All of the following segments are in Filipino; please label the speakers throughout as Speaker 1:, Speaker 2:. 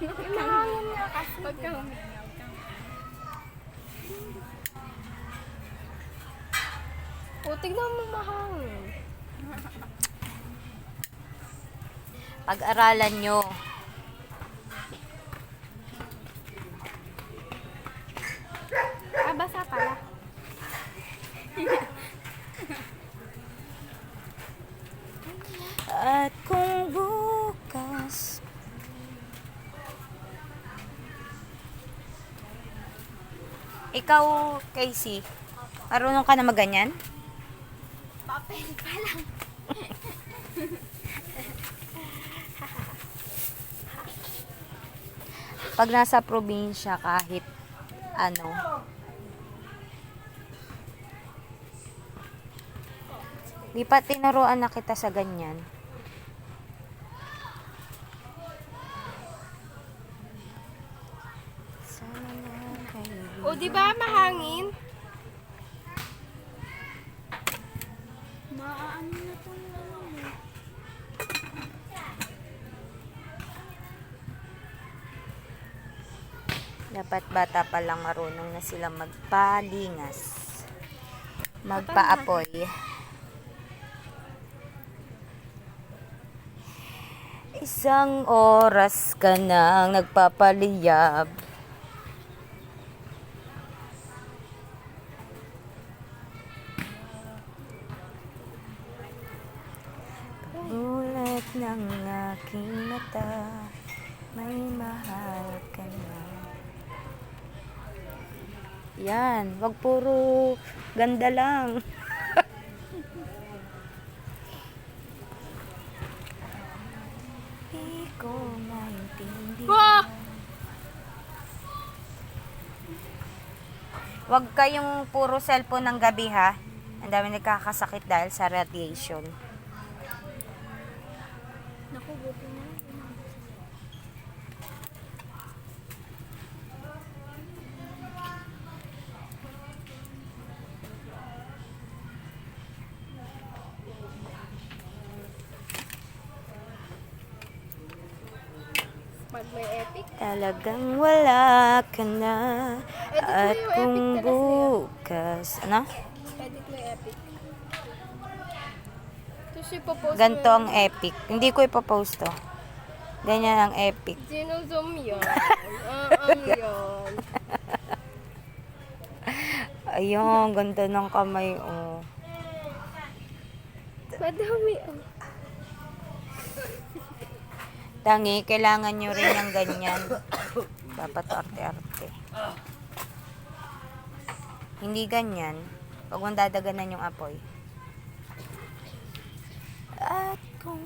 Speaker 1: Mahangin nga kasi.
Speaker 2: Huwag kang huminga.
Speaker 1: O, tignan mo mahangin.
Speaker 3: Pag-aralan nyo.
Speaker 1: Ah, basa pala.
Speaker 3: At kung bukas ikaw, Casey, marunong ka na maganyan?
Speaker 1: Papel pa lang.
Speaker 3: Pag nasa probinsya, kahit ano, di pa tinuruan na kita sa ganyan. Sana na kayo.
Speaker 1: O, di ba mahangin? Maano na itong
Speaker 3: Dapat bata pa lang marunong na sila magpalingas. Magpaapoy. Isang oras ka nang nagpapaliyab. Ulat ng aking mata, may mahal ka na. Yan, wag puro ganda lang. Di ko maintindihan.
Speaker 1: Wah!
Speaker 3: Wag kayong puro cellphone ng gabi ha. Ang dami nagkakasakit dahil sa radiation.
Speaker 1: Naku, buti na. Pag may epic.
Speaker 3: Talagang wala ka na. At
Speaker 1: Edit mo yung
Speaker 3: kung
Speaker 1: epic talaga sa'yo.
Speaker 3: bukas, ano?
Speaker 1: Edit mo yung epic. Tapos ipopost
Speaker 3: Ganto
Speaker 1: mo
Speaker 3: ang epic. Hindi ko ipopost to. Ganyan ang epic.
Speaker 1: Zinozoom yun. Yun.
Speaker 3: Ayun, ganda ng kamay, oh.
Speaker 1: Madami.
Speaker 3: Tangi, kailangan nyo rin ng ganyan. Dapat arte-arte. Hindi ganyan. Huwag mong dadaganan yung apoy. At kung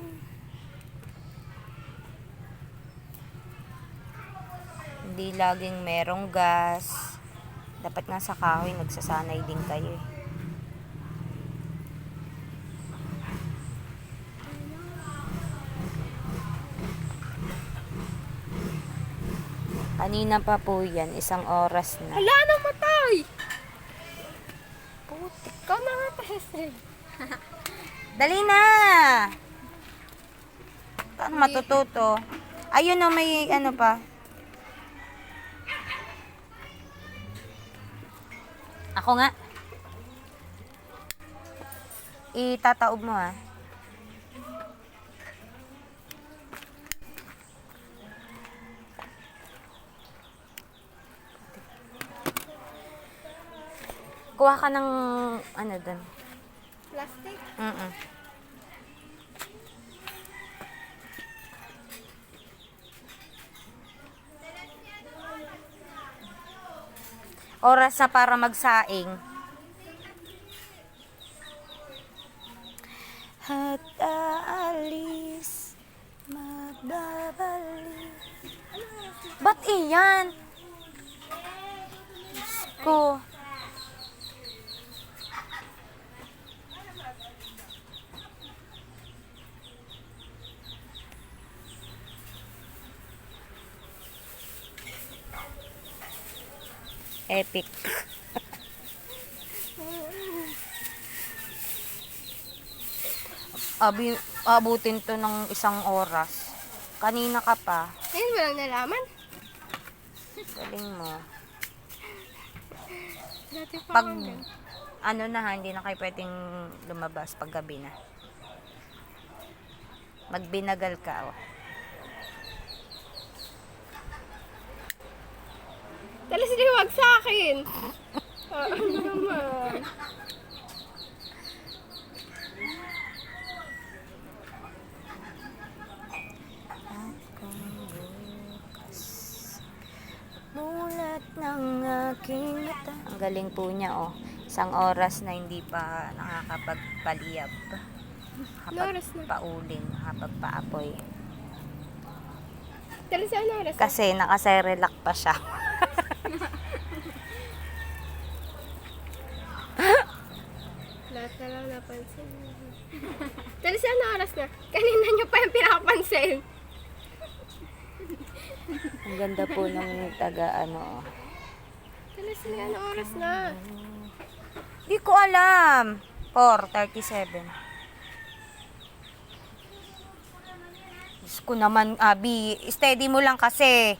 Speaker 3: hindi laging merong gas, dapat nga sa kahoy, nagsasanay din kayo eh. Kanina pa po yan, 1 oras na.
Speaker 1: Hala, namatay! Putik ka na nga, Tessie.
Speaker 3: Dali na! Paano matututo? Ayun o, may ano pa. Ako nga. Itataob mo ha. Kuha ka ng ano dun.
Speaker 1: Plastic?
Speaker 3: Mm-mm. Oras na para magsaing. At aalis, magbabalik. Ba't iyan? Diyos ko. Epic. Abutin to ng 1 oras. Kanina ka pa.
Speaker 1: Ayun, walang nalaman.
Speaker 3: Galing mo.
Speaker 1: Dati pa
Speaker 3: Pag,
Speaker 1: hanggang.
Speaker 3: ano na ha, hindi na kayo pwedeng lumabas pag gabi na. Magbinagal ka, oh.
Speaker 1: Talas liwag sa akin. Ano naman?
Speaker 3: At kung bukas mulat ng aking mata. Ang galing po niya, oh. Isang oras na hindi pa nakakapagpaliyab.
Speaker 1: Oras na.
Speaker 3: Pauling, nakapagpaapoy.
Speaker 1: Talas ano oras?
Speaker 3: Kasi nakaserelak pa siya.
Speaker 1: Lahat na lang napansin. Talas ano oras na? Kanina niyo pa yung pinapansin.
Speaker 3: Ang ganda po ng taga ano, oh.
Speaker 1: Talas na ano oras na?
Speaker 3: Di ko alam. 4:37. Diyos ko naman, Abi. Steady mo lang kasi.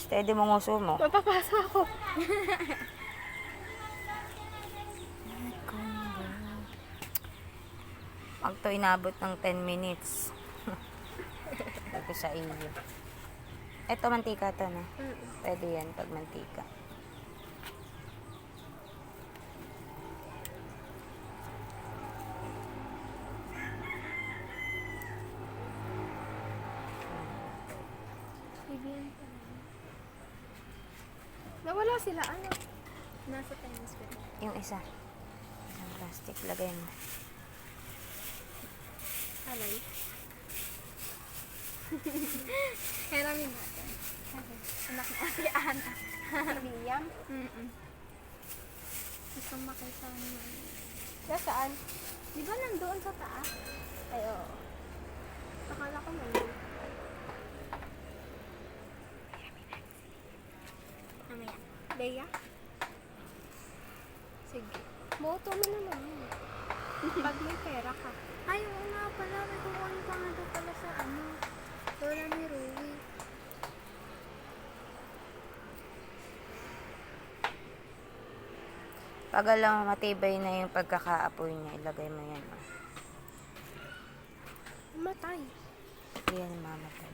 Speaker 3: Steady mo nguso mo.
Speaker 1: Mapapasa ako.
Speaker 3: Pag to inabot ng 10 minutes. Sabi sa iyo. Ito, mantika to na. Pwede yan pag mantika.
Speaker 1: Nawala sila ano? Nasa tennis ko.
Speaker 3: Yung isa. Isang plastic. Lagay mo.
Speaker 1: Alay. Kaya namin natin. Anak mo si Ana. Liam? Gusto makita naman. Nasaan? Di ba nandoon sa taas? Ay, oo. Akala ko nandoon. Mamaya. Leia? Sige. Moto mo naman. Pag may pera ka. Ay, oo nga pala. May kukunin pa nga doon pala sa ano. Lola ni Rui.
Speaker 3: Pag alam mo, matibay na yung pagkakaapoy niya, ilagay mo yan. Oh.
Speaker 1: Matay.
Speaker 3: Yan, mamatay.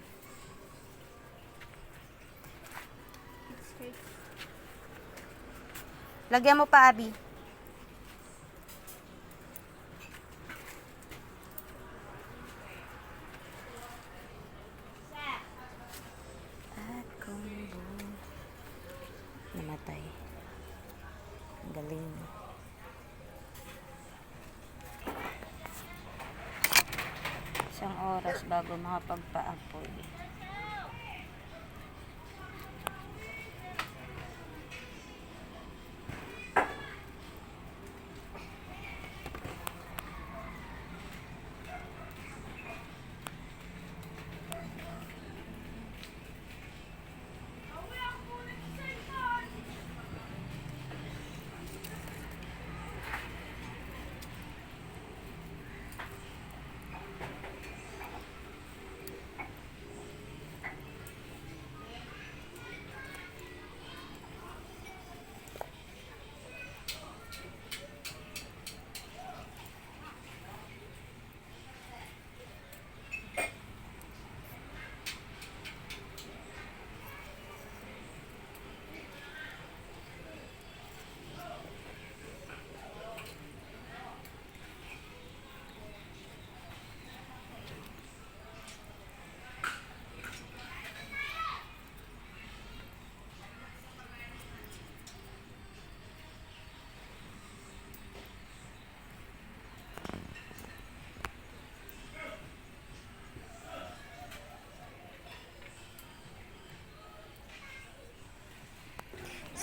Speaker 1: Straight.
Speaker 3: Lagyan mo pa, Abi. At kung namatay. Ang galing. Isang oras bago makapagpaapoy.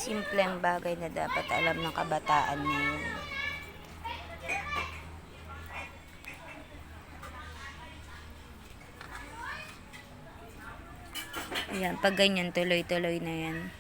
Speaker 3: Simpleng bagay na dapat alam ng kabataan ngayon. Ayan, pag ganyan, tuloy-tuloy na yan.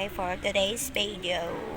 Speaker 3: for today's video.